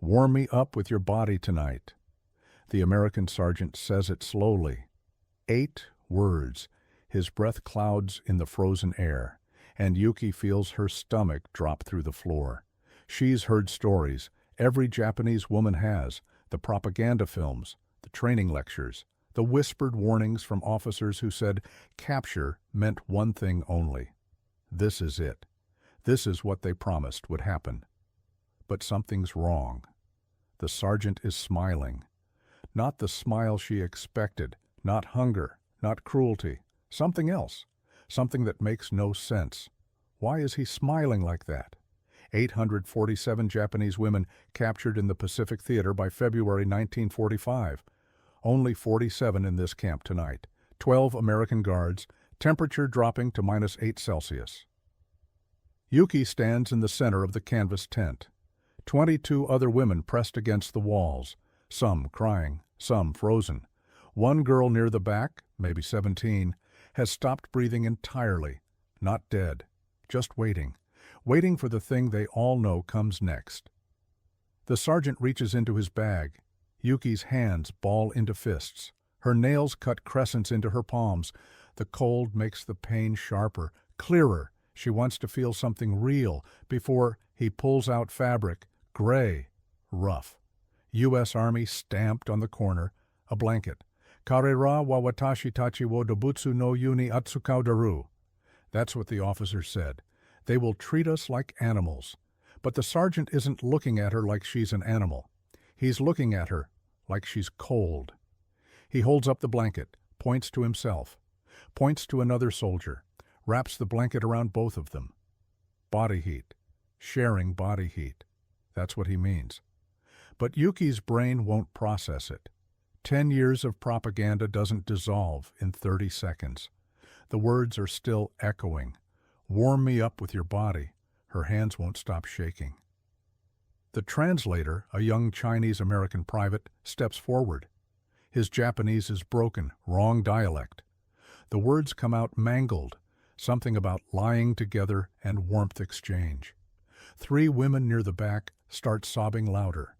Warm me up with your body tonight. The American sergeant says it slowly. 8 words. His breath clouds in the frozen air, and Yuki feels her stomach drop through the floor. She's heard stories. Every Japanese woman has. The propaganda films, the training lectures, the whispered warnings from officers who said capture meant one thing only. This is it. This is what they promised would happen. But something's wrong. The sergeant is smiling. Not the smile she expected, not hunger, not cruelty, something else, something that makes no sense. Why is he smiling like that? 847 Japanese women captured in the Pacific Theater by February 1945. Only 47 in this camp tonight. 12 American guards, temperature dropping to -8°C. Yuki stands in the center of the canvas tent. 22 other women pressed against the walls, some crying, some frozen. One girl near the back, maybe 17, has stopped breathing entirely, not dead, just waiting for the thing they all know comes next. The sergeant reaches into his bag. Yuki's hands ball into fists. Her nails cut crescents into her palms. The cold makes the pain sharper, clearer. She wants to feel something real before he pulls out fabric, gray, rough. U.S. Army stamped on the corner, a blanket. Karera wa watashi tachi wo dobutsu no yuni atsukau daru. That's what the officer said. They will treat us like animals. But the sergeant isn't looking at her like she's an animal. He's looking at her like she's cold. He holds up the blanket, points to himself, points to another soldier, wraps the blanket around both of them. Body heat. Sharing body heat. That's what he means. But Yuki's brain won't process it. 10 years of propaganda doesn't dissolve in 30 seconds. The words are still echoing. Warm me up with your body. Her hands won't stop shaking. The translator, a young Chinese-American private, steps forward. His Japanese is broken, wrong dialect. The words come out mangled, something about lying together and warmth exchange. 3 women near the back start sobbing louder.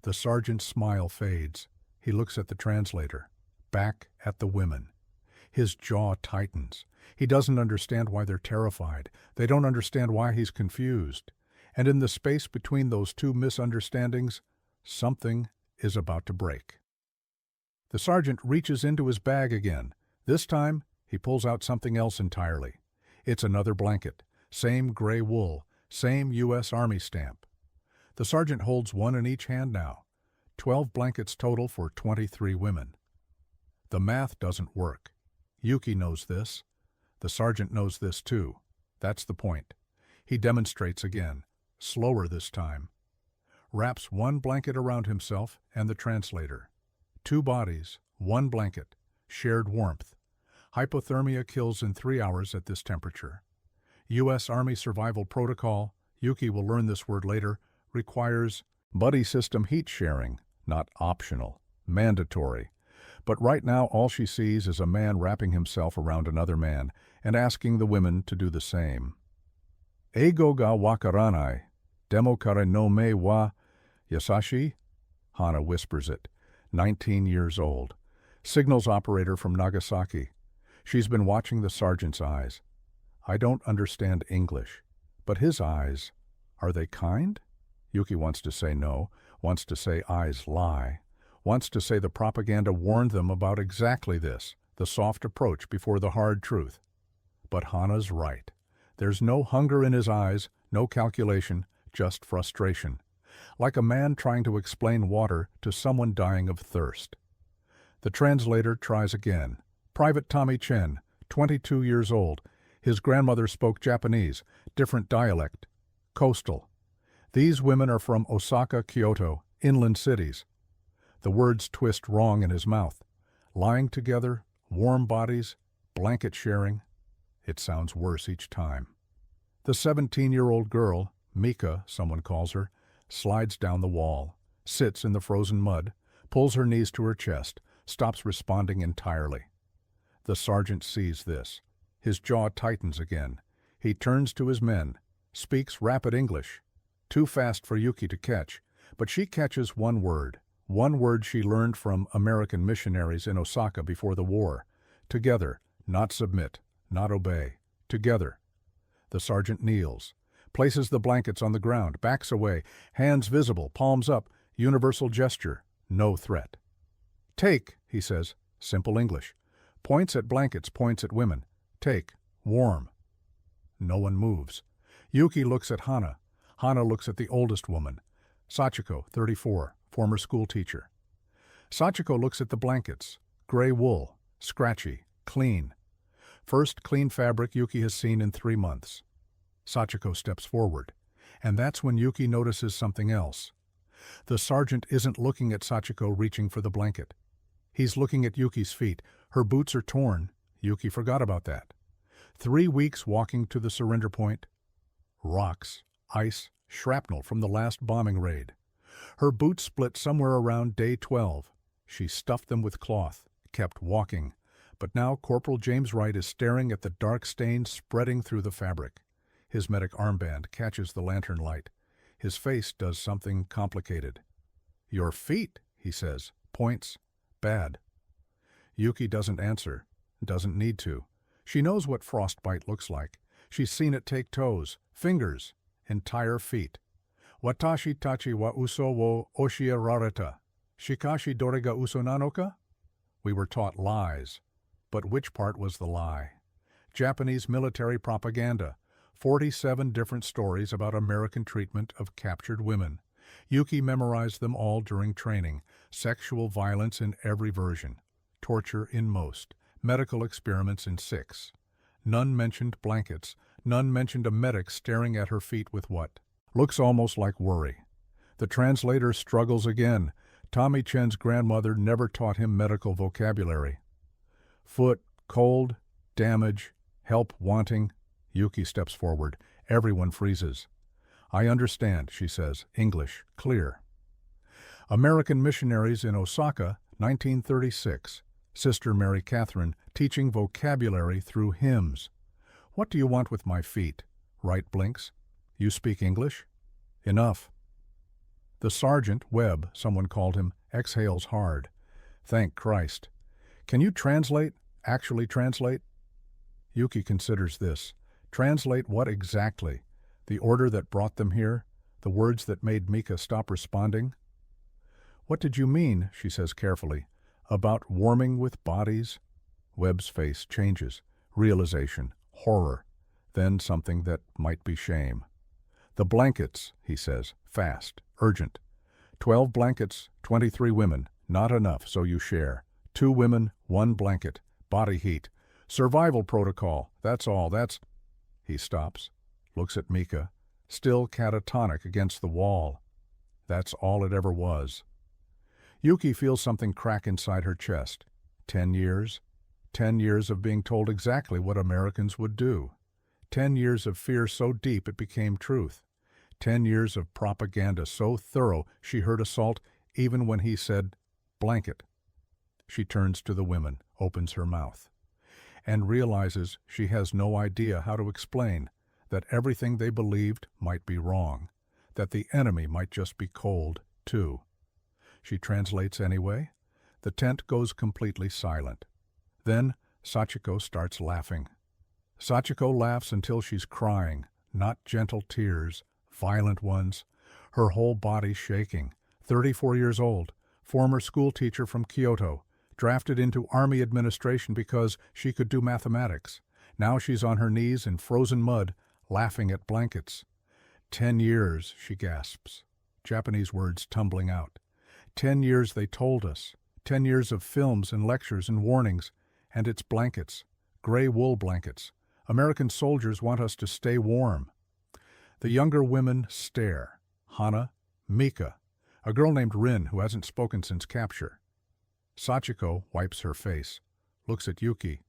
The sergeant's smile fades. He looks at the translator, back at the women. His jaw tightens. He doesn't understand why they're terrified. They don't understand why he's confused. And in the space between those 2 misunderstandings, something is about to break. The sergeant reaches into his bag again. This time, he pulls out something else entirely. It's another blanket, same gray wool, same U.S. Army stamp. The sergeant holds one in each hand now. 12 blankets total for 23 women. The math doesn't work. Yuki knows this. The sergeant knows this too. That's the point. He demonstrates again, slower this time. Wraps one blanket around himself and the translator. 2 bodies, 1 blanket, shared warmth. Hypothermia kills in 3 hours at this temperature. U.S. Army Survival Protocol, Yuki will learn this word later, requires buddy system heat sharing, not optional, mandatory. But right now all she sees is a man wrapping himself around another man and asking the women to do the same. Eigo ga wakaranai, demo kare no me wa yasashi? Hana whispers it, 19 years old. Signals operator from Nagasaki. She's been watching the sergeant's eyes. I don't understand English, but his eyes, are they kind? Yuki wants to say no, wants to say eyes lie, wants to say the propaganda warned them about exactly this, the soft approach before the hard truth. But Hana's right. There's no hunger in his eyes, no calculation, just frustration. Like a man trying to explain water to someone dying of thirst. The translator tries again. Private Tommy Chen, 22 years old. His grandmother spoke Japanese, different dialect, coastal. These women are from Osaka, Kyoto, inland cities. The words twist wrong in his mouth. Lying together, warm bodies, blanket sharing. It sounds worse each time. The 17-year-old girl, Mika, someone calls her, slides down the wall, sits in the frozen mud, pulls her knees to her chest, stops responding entirely. The sergeant sees this. His jaw tightens again. He turns to his men, speaks rapid English, too fast for Yuki to catch, But she catches one word she learned from American missionaries in Osaka before the war. Together, not submit, not obey. Together. The sergeant kneels, places the blankets on the ground, backs away, hands visible, palms up, universal gesture, no threat. Take, he says, simple English. Points at blankets, points at women. Take, warm. No one moves. Yuki looks at Hana. Hana looks at the oldest woman. Sachiko, 34, former school teacher. Sachiko looks at the blankets. Gray wool, scratchy, clean. First clean fabric Yuki has seen in 3 months. Sachiko steps forward, and that's when Yuki notices something else. The sergeant isn't looking at Sachiko reaching for the blanket. He's looking at Yuki's feet. Her boots are torn. Yuki forgot about that. 3 weeks walking to the surrender point. Rocks, ice, shrapnel from the last bombing raid. Her boots split somewhere around day 12. She stuffed them with cloth, kept walking. But now Corporal James Wright is staring at the dark stains spreading through the fabric. His medic armband catches the lantern light. His face does something complicated. "Your feet," he says, points. "Bad." Yuki doesn't answer, doesn't need to. She knows what frostbite looks like. She's seen it take toes, fingers, entire feet. Watashi tachi wa uso wo oshirareta. Shikashi dorega uso nanoka? We were taught lies. But which part was the lie? Japanese military propaganda. 47 different stories about American treatment of captured women. Yuki memorized them all during training. Sexual violence in every version. Torture in most. Medical experiments in 6. None mentioned blankets. None mentioned a medic staring at her feet with what looks almost like worry. The translator struggles again. Tommy Chen's grandmother never taught him medical vocabulary. Foot, cold, damage, help wanting. Yuki steps forward. Everyone freezes. "I understand," she says, English, clear. American missionaries in Osaka, 1936. Sister Mary Catherine, teaching vocabulary through hymns. "What do you want with my feet?" Wright blinks. "You speak English?" "Enough." The sergeant, Webb, someone called him, exhales hard. "Thank Christ." "Can you translate? Actually translate?" Yuki considers this. Translate what exactly? The order that brought them here? The words that made Mika stop responding? "What did you mean," she says carefully, "about warming with bodies?" Webb's face changes. Realization, horror, then something that might be shame. "The blankets," he says, fast, urgent. 12 blankets, 23 women, not enough, so you share. 2 women, 1 blanket, body heat. Survival protocol, that's all, that's... He stops, looks at Mika, still catatonic against the wall. That's all it ever was. Yuki feels something crack inside her chest. 10 years? 10 years of being told exactly what Americans would do. 10 years of fear so deep it became truth. 10 years of propaganda so thorough she heard assault even when he said, "Blanket." She turns to the women, opens her mouth, and realizes she has no idea how to explain that everything they believed might be wrong, that the enemy might just be cold, too. She translates anyway. The tent goes completely silent. Then Sachiko starts laughing. Sachiko laughs until she's crying, not gentle tears, violent ones, her whole body shaking. 34 years old, former school teacher from Kyoto, drafted into army administration because she could do mathematics. Now she's on her knees in frozen mud, laughing at blankets. 10 years, she gasps, Japanese words tumbling out. 10 years they told us. 10 years of films and lectures and warnings. And it's blankets, gray wool blankets. American soldiers want us to stay warm. The younger women stare. Hana, Mika, a girl named Rin who hasn't spoken since capture. Sachiko wipes her face, looks at Yuki.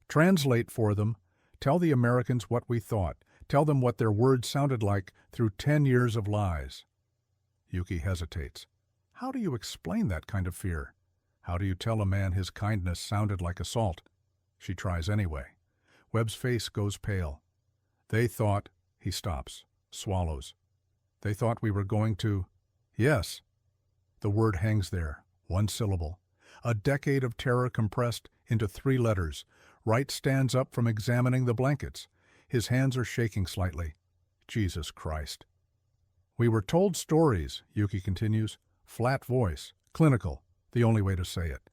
"Translate for them. Tell the Americans what we thought. Tell them what their words sounded like through 10 years of lies." Yuki hesitates. How do you explain that kind of fear? How do you tell a man his kindness sounded like assault? She tries anyway. Webb's face goes pale. "They thought..." He stops, swallows. "They thought we were going to..." Yes. The word hangs there, one syllable. A decade of terror compressed into 3 letters. Wright stands up from examining the blankets. His hands are shaking slightly. Jesus Christ. We were told stories, Yuki continues. Flat voice, clinical, the only way to say it.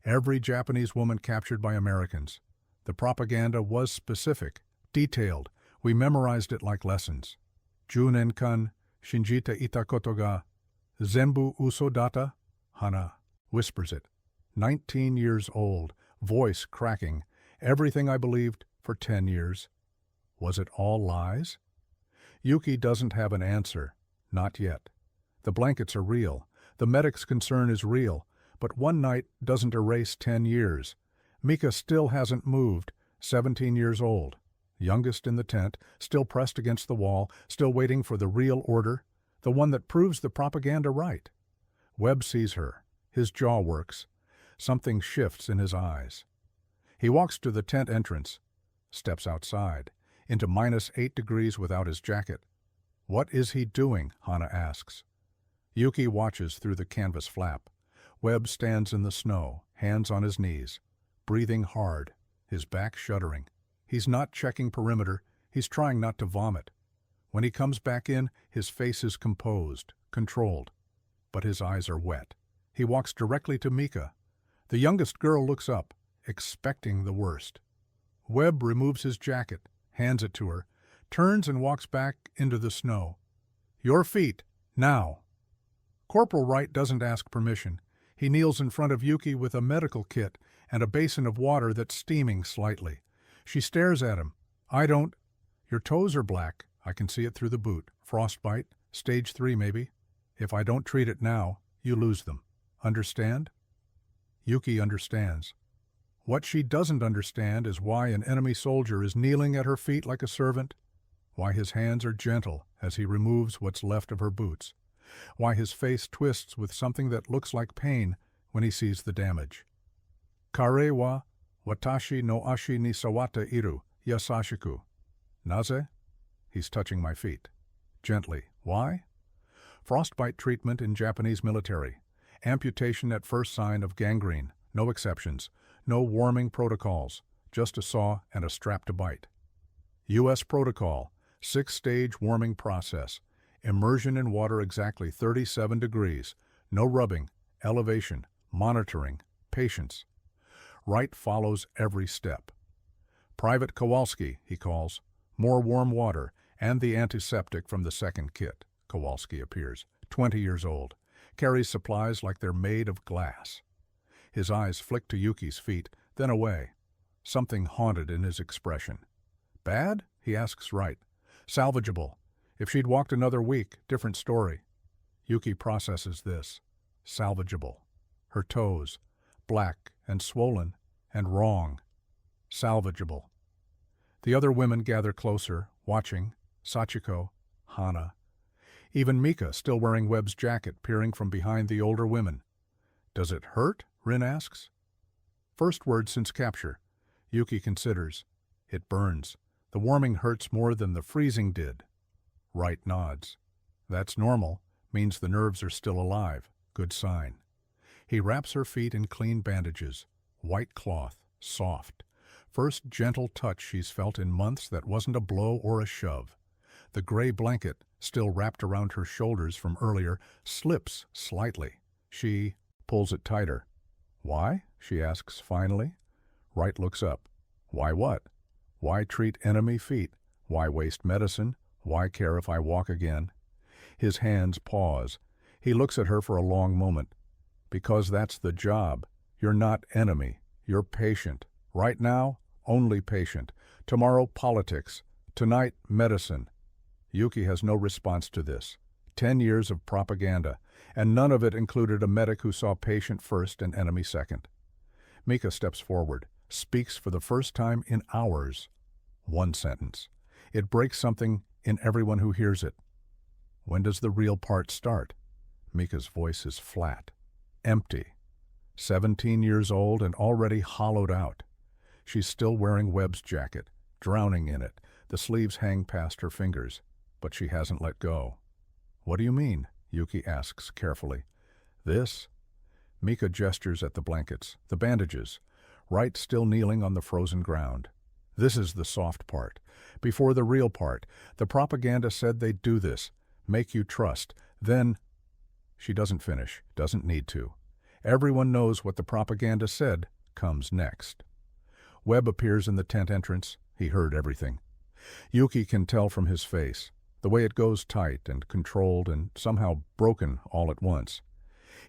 Every Japanese woman captured by Americans. The propaganda was specific, detailed. We memorized it like lessons. Junenkan, shinjita itakoto ga, zenbu uso data, Hana whispers it. 19 years old, voice cracking. Everything I believed for 10 years. Was it all lies? Yuki doesn't have an answer. Not yet. The blankets are real. The medic's concern is real. But one night doesn't erase 10 years. Mika still hasn't moved, 17 years old. Youngest in the tent, still pressed against the wall, still waiting for the real order, the one that proves the propaganda right. Webb sees her. His jaw works. Something shifts in his eyes. He walks to the tent entrance, steps outside, into -8 degrees without his jacket. What is he doing? Hana asks. Yuki watches through the canvas flap. Webb stands in the snow, hands on his knees, breathing hard, his back shuddering. He's not checking perimeter, he's trying not to vomit. When he comes back in, his face is composed, controlled. But his eyes are wet. He walks directly to Mika. The youngest girl looks up, expecting the worst. Webb removes his jacket, hands it to her, turns and walks back into the snow. Your feet, now. Corporal Wright doesn't ask permission. He kneels in front of Yuki with a medical kit and a basin of water that's steaming slightly. She stares at him. I don't. Your toes are black. I can see it through the boot. Frostbite, stage 3 maybe. If I don't treat it now, you lose them. Understand? Yuki understands. What she doesn't understand is why an enemy soldier is kneeling at her feet like a servant, why his hands are gentle as he removes what's left of her boots, why his face twists with something that looks like pain when he sees the damage. Kare wa watashi no ashi ni sawata iru yasashiku. Naze? He's touching my feet. Gently. Why? Frostbite treatment in Japanese military. Amputation at first sign of gangrene. No exceptions. No warming protocols. Just a saw and a strap to bite. U.S. protocol. 6-stage warming process. Immersion in water exactly 37 degrees. No rubbing. Elevation. Monitoring. Patience. Wright follows every step. Private Kowalski, he calls. More warm water and the antiseptic from the second kit. Kowalski appears, 20 years old. Carries supplies like they're made of glass. His eyes flick to Yuki's feet, then away. Something haunted in his expression. Bad? He asks Wright. Salvageable. If she'd walked another week, different story. Yuki processes this. Salvageable. Her toes, black and swollen and wrong. Salvageable. The other women gather closer, watching. Sachiko, Hana. Even Mika, still wearing Webb's jacket, peering from behind the older women. Does it hurt? Rin asks. First word since capture. Yuki considers. It burns. The warming hurts more than the freezing did. Wright nods. That's normal. Means the nerves are still alive. Good sign. He wraps her feet in clean bandages. White cloth. Soft. First gentle touch she's felt in months that wasn't a blow or a shove. The gray blanket, still wrapped around her shoulders from earlier, slips slightly. She pulls it tighter. Why? She asks finally. Wright looks up. Why what? Why treat enemy feet? Why waste medicine? Why care if I walk again? His hands pause. He looks at her for a long moment. Because that's the job. You're not enemy. You're patient. Right now, only patient. Tomorrow, politics. Tonight, medicine. Yuki has no response to this. 10 years of propaganda, and none of it included a medic who saw patient first and enemy second. Mika steps forward, speaks for the first time in hours. One sentence. It breaks something in everyone who hears it. When does the real part start? Mika's voice is flat, empty. 17 years old and already hollowed out. She's still wearing Webb's jacket, drowning in it. The sleeves hang past her fingers, but she hasn't let go. What do you mean? Yuki asks carefully. This? Mika gestures at the blankets, the bandages, Wright still kneeling on the frozen ground. This is the soft part. Before the real part. The propaganda said they'd do this, make you trust. Then... She doesn't finish, doesn't need to. Everyone knows what the propaganda said comes next. Webb appears in the tent entrance. He heard everything. Yuki can tell from his face, the way it goes tight and controlled and somehow broken all at once.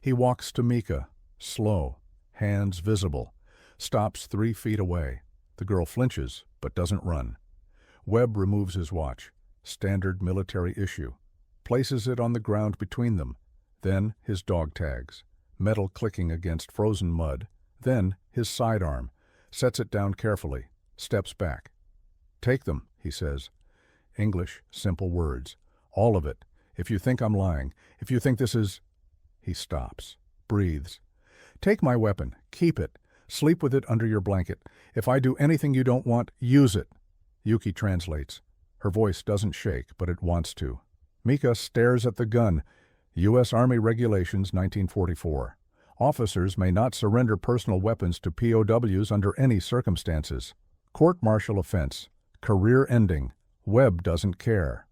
He walks to Mika, slow, hands visible, stops 3 feet away. The girl flinches, but doesn't run. Webb removes his watch, standard military issue, places it on the ground between them, then his dog tags, metal clicking against frozen mud, then his sidearm, sets it down carefully, steps back. "Take them," he says. English, simple words. All of it. If you think I'm lying, if you think this is... He stops, breathes. "Take my weapon, keep it, sleep with it under your blanket. If I do anything you don't want, use it." Yuki translates. Her voice doesn't shake, but it wants to. Mika stares at the gun. U.S. Army Regulations, 1944. Officers may not surrender personal weapons to POWs under any circumstances. Court-martial offense. Career ending. Webb doesn't care.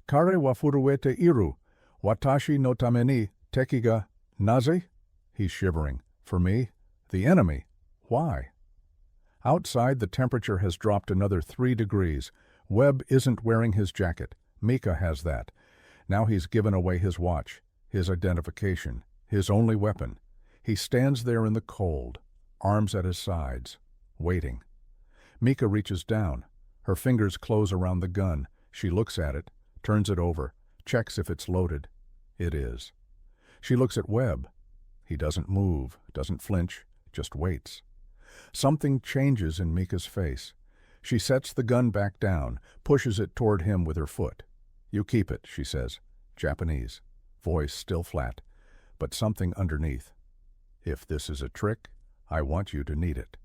"Kare wa furuete iru. Watashi no tame ni teki ga naze?" He's shivering. "For me? The enemy? Why?" Outside, the temperature has dropped another 3 degrees. Webb isn't wearing his jacket. Mika has that. Now he's given away his watch, his identification, his only weapon. He stands there in the cold, arms at his sides, waiting. Mika reaches down. Her fingers close around the gun. She looks at it, turns it over, checks if it's loaded. It is. She looks at Webb. He doesn't move, doesn't flinch, just waits. Something changes in Mika's face. She sets the gun back down, pushes it toward him with her foot. "You keep it," she says. Japanese. Voice still flat, but something underneath. "If this is a trick, I want you to need it."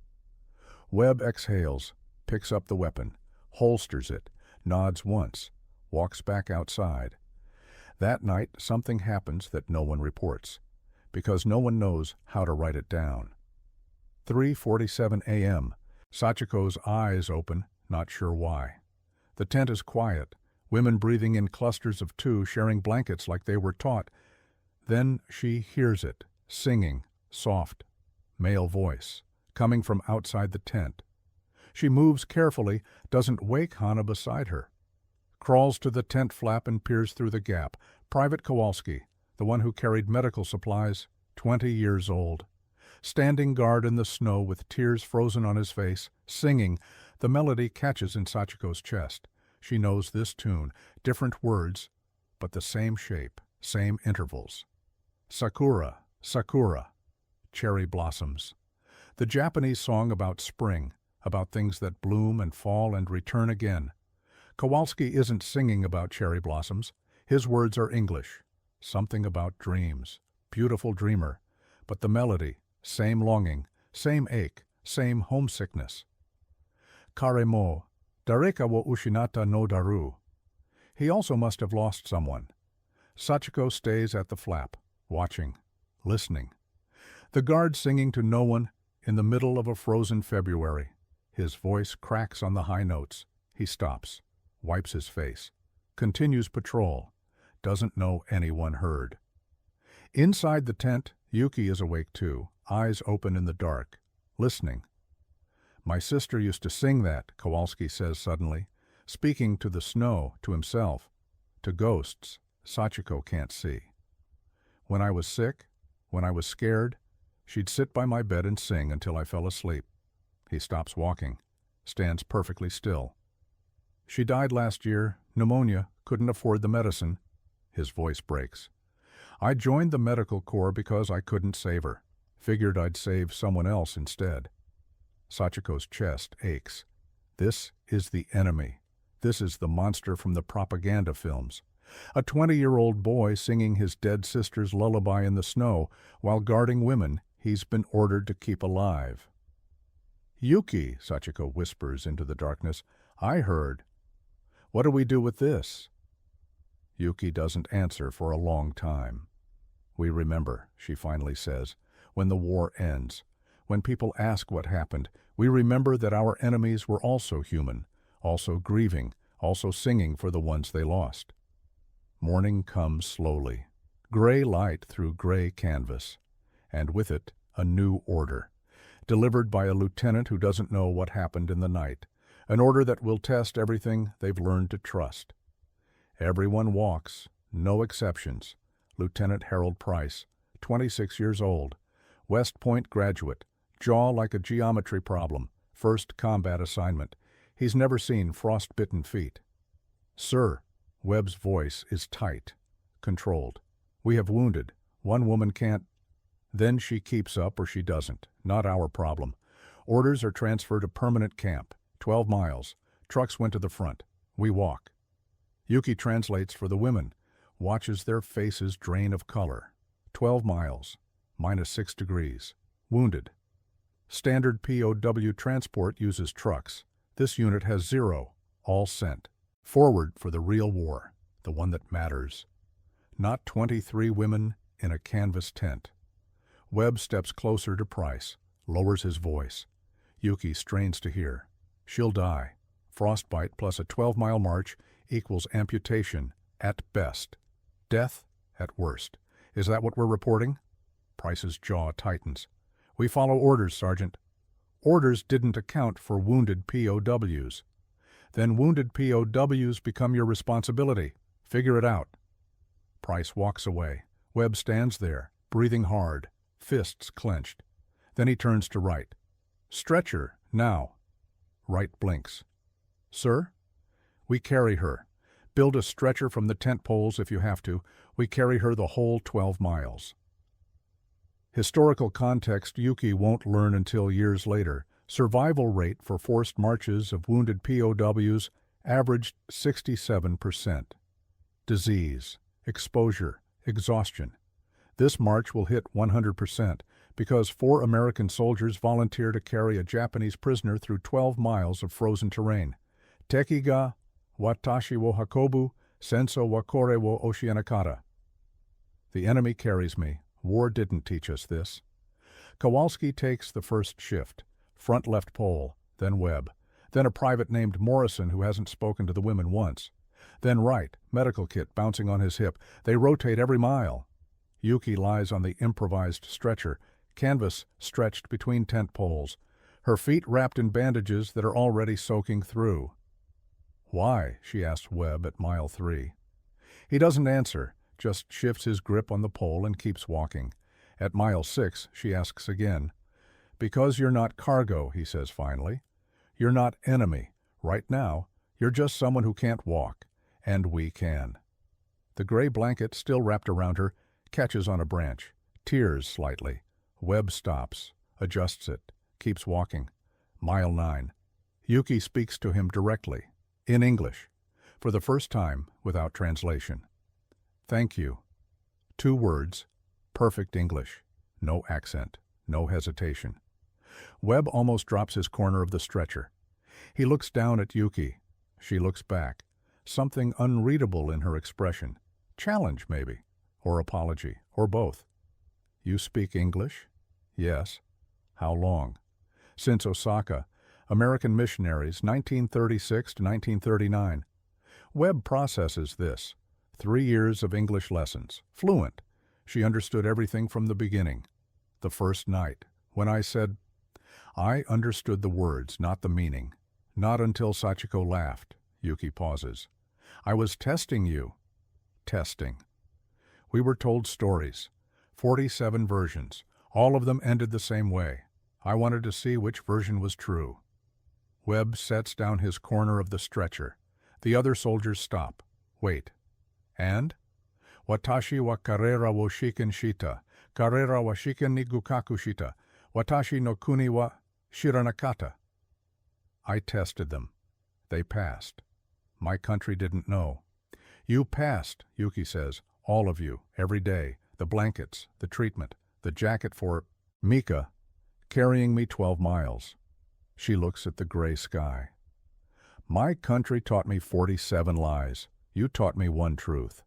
Webb exhales, picks up the weapon, holsters it, nods once, walks back outside. That night, something happens that no one reports, because no one knows how to write it down. 3:47 a.m. Sachiko's eyes open, not sure why. The tent is quiet, women breathing in clusters of 2, sharing blankets like they were taught. Then she hears it, singing, soft, male voice, coming from outside the tent. She moves carefully, doesn't wake Hana beside her. Crawls to the tent flap and peers through the gap. Private Kowalski, the one who carried medical supplies, 20 years old. Standing guard in the snow with tears frozen on his face, singing. The melody catches in Sachiko's chest. She knows this tune, different words, but the same shape, same intervals. Sakura, sakura, cherry blossoms. The Japanese song about spring, about things that bloom and fall and return again. Kowalski isn't singing about cherry blossoms. His words are English. Something about dreams. Beautiful dreamer. But the melody, same longing, same ache, same homesickness. Kare mo, dareka wo ushinata no daru. He also must have lost someone. Sachiko stays at the flap, watching, listening. The guard singing to no one in the middle of a frozen February. His voice cracks on the high notes. He stops, wipes his face, continues patrol, doesn't know anyone heard. Inside the tent, Yuki is awake too, eyes open in the dark, listening. "My sister used to sing that," Kowalski says suddenly, speaking to the snow, to himself, to ghosts Sachiko can't see. "When I was sick, when I was scared, she'd sit by my bed and sing until I fell asleep." He stops walking, stands perfectly still. "She died last year, pneumonia, couldn't afford the medicine." His voice breaks. "I joined the medical corps because I couldn't save her. Figured I'd save someone else instead." Sachiko's chest aches. This is the enemy. This is the monster from the propaganda films. A 20-year-old boy singing his dead sister's lullaby in the snow while guarding women he's been ordered to keep alive. "Yuki," Sachiko whispers into the darkness, "I heard. What do we do with this?" Yuki doesn't answer for a long time. We remember, she finally says, when the war ends. When people ask what happened, we remember that our enemies were also human, also grieving, also singing for the ones they lost. Morning comes slowly. Gray light through gray canvas, and with it a new order, delivered by a lieutenant who doesn't know what happened in the night, an order that will test everything they've learned to trust. Everyone walks, no exceptions. Lieutenant Harold Price, 26 years old, West Point graduate, jaw like a geometry problem, first combat assignment. He's never seen frostbitten feet. "Sir," Webb's voice is tight, controlled. "We have wounded. One woman can't—" Then she keeps up or she doesn't. Not our problem. Orders are transferred to permanent camp, 12 miles. Trucks went to the front. We walk. Yuki translates for the women, watches their faces drain of color. 12 miles, -6 degrees. Wounded. Standard POW transport uses trucks. This unit has 0, all sent. Forward for the real war, the one that matters. Not 23 women in a canvas tent. Webb steps closer to Price, lowers his voice. Yuki strains to hear. She'll die. Frostbite plus a 12-mile march equals amputation at best. Death at worst. Is that what we're reporting? Price's jaw tightens. We follow orders, Sergeant. Orders didn't account for wounded POWs. Then wounded POWs become your responsibility. Figure it out. Price walks away. Webb stands there, breathing hard, fists clenched. Then he turns to Wright. Stretcher, now. Wright blinks. Sir? We carry her. Build a stretcher from the tent poles if you have to. We carry her the whole 12 miles. Historical context Yuki won't learn until years later. Survival rate for forced marches of wounded POWs averaged 67%. Disease, exposure, exhaustion. This march will hit 100% because 4 American soldiers volunteer to carry a Japanese prisoner through 12 miles of frozen terrain. Teki ga watashi wo hakobu, senso wa kore wo oshianakata. The enemy carries me. War didn't teach us this. Kowalski takes the first shift. Front left pole, then Webb, then a private named Morrison who hasn't spoken to the women once. Then Wright, medical kit bouncing on his hip. They rotate every mile. Yuki lies on the improvised stretcher, canvas stretched between tent poles, her feet wrapped in bandages that are already soaking through. Why? She asks Webb at mile 3. He doesn't answer, just shifts his grip on the pole and keeps walking. At mile 6, she asks again. Because you're not cargo, he says finally. You're not enemy. Right now, you're just someone who can't walk. And we can. The gray blanket, still wrapped around her, catches on a branch, tears slightly. Webb stops, adjusts it, keeps walking. Mile 9. Yuki speaks to him directly, in English, for the first time without translation. Thank you. 2 words, perfect English, no accent, no hesitation. Webb almost drops his corner of the stretcher. He looks down at Yuki. She looks back. Something unreadable in her expression. Challenge, maybe, or apology, or both. You speak English? Yes. How long? Since Osaka. American missionaries, 1936 to 1939. Webb processes this. 3 years of English lessons. Fluent. She understood everything from the beginning. The first night, when I said, I understood the words, not the meaning. Not until Sachiko laughed. Yuki pauses. I was testing you. Testing. We were told stories. 47 versions. All of them ended the same way. I wanted to see which version was true. Webb sets down his corner of the stretcher. The other soldiers stop. Wait. And? Watashi wa karera wo shiken shita. Karera wa shiken ni gukaku shita. Watashi no kuni wa shiranakata. I tested them. They passed. My country didn't know. You passed, Yuki says. All of you, every day. The blankets, the treatment, the jacket for Mika, carrying me 12 miles. She looks at the gray sky. My country taught me 47 lies. You taught me one truth.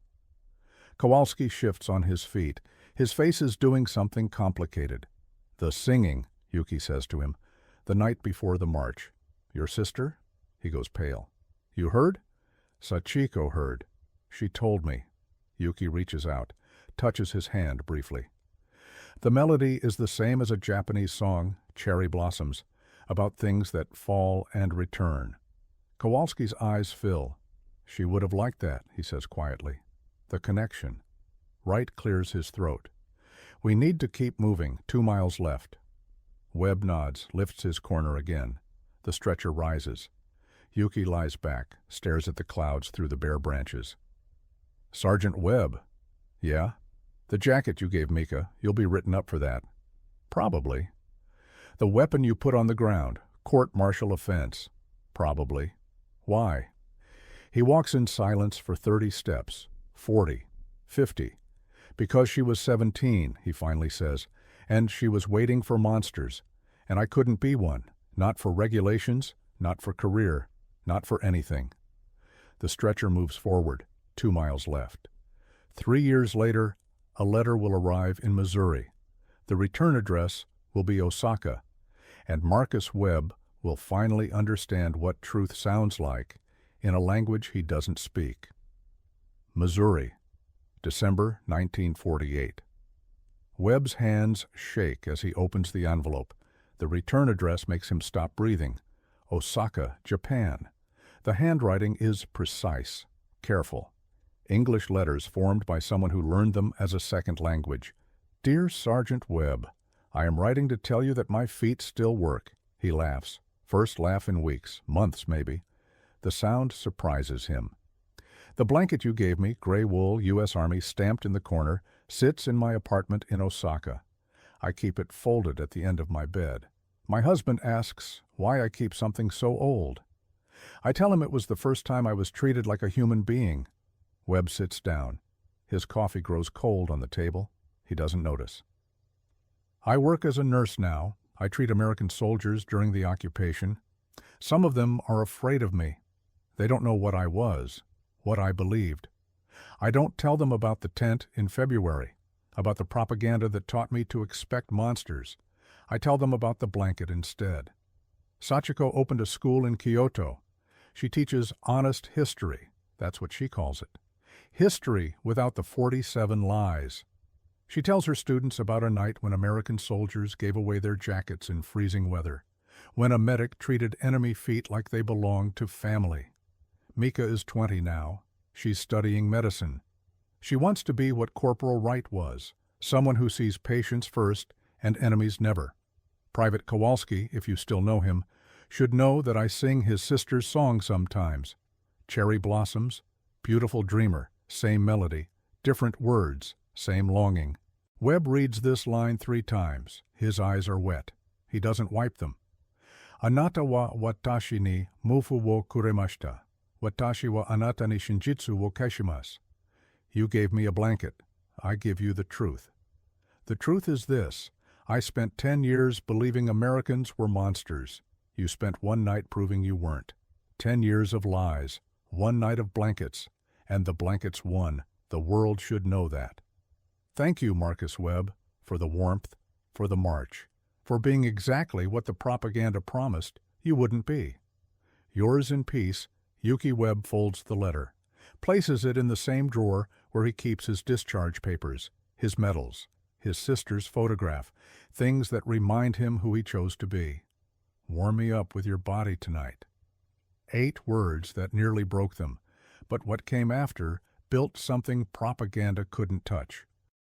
Kowalski shifts on his feet. His face is doing something complicated. "The singing," Yuki says to him, "the night before the march. Your sister?" He goes pale. "You heard?" "Sachiko heard. She told me." Yuki reaches out, touches his hand briefly. The melody is the same as a Japanese song, Cherry Blossoms, about things that fall and return. Kowalski's eyes fill. "She would have liked that," he says quietly. "The connection." Wright clears his throat. "We need to keep moving. 2 miles left." Webb nods, lifts his corner again. The stretcher rises. Yuki lies back, stares at the clouds through the bare branches. "Sergeant Webb." "Yeah?" "The jacket you gave Mika, you'll be written up for that." "Probably." "The weapon you put on the ground, court-martial offense." "Probably." "Why?" He walks in silence for 30 steps, 40, 50. "Because she was 17, he finally says, "and she was waiting for monsters, and I couldn't be one, not for regulations, not for career, not for anything." The stretcher moves forward, 2 miles left. 3 years later, a letter will arrive in Missouri. The return address will be Osaka, and Marcus Webb will finally understand what truth sounds like in a language he doesn't speak. Missouri, December 1948. Webb's hands shake as he opens the envelope. The return address makes him stop breathing. Osaka, Japan. The handwriting is precise, careful. English letters formed by someone who learned them as a second language. "Dear Sergeant Webb, I am writing to tell you that my feet still work." He laughs. First laugh in weeks, months maybe. The sound surprises him. "The blanket you gave me, gray wool, U.S. Army, stamped in the corner, sits in my apartment in Osaka. I keep it folded at the end of my bed. My husband asks why I keep something so old. I tell him it was the first time I was treated like a human being." Webb sits down. His coffee grows cold on the table. He doesn't notice. "I work as a nurse now. I treat American soldiers during the occupation. Some of them are afraid of me. They don't know what I was, what I believed. I don't tell them about the tent in February, about the propaganda that taught me to expect monsters. I tell them about the blanket instead. Sachiko opened a school in Kyoto. She teaches honest history. That's what she calls it. History without the 47 lies. She tells her students about a night when American soldiers gave away their jackets in freezing weather, when a medic treated enemy feet like they belonged to family. Mika is 20 now. She's studying medicine. She wants to be what Corporal Wright was, someone who sees patients first and enemies never. Private Kowalski, if you still know him, should know that I sing his sister's song sometimes. Cherry Blossoms, Beautiful Dreamer, same melody, different words, same longing. Webb reads this line 3 times. His eyes are wet. He doesn't wipe them. "Anata wa watashi ni mufu wo kuremashita. Watashi wa anata ni shinjitsu wo kashimasu." You gave me a blanket. I give you the truth. The truth is this. I spent 10 years believing Americans were monsters. You spent 1 night proving you weren't. 10 years of lies, 1 night of blankets, and the blankets won. The world should know that. Thank you, Marcus Webb, for the warmth, for the march, for being exactly what the propaganda promised you wouldn't be. Yours in peace, Yuki Webb folds the letter, places it in the same drawer where he keeps his discharge papers, his medals, his sister's photograph, things that remind him who he chose to be. Warm me up with your body tonight. 8 words that nearly broke them, but what came after built something propaganda couldn't touch.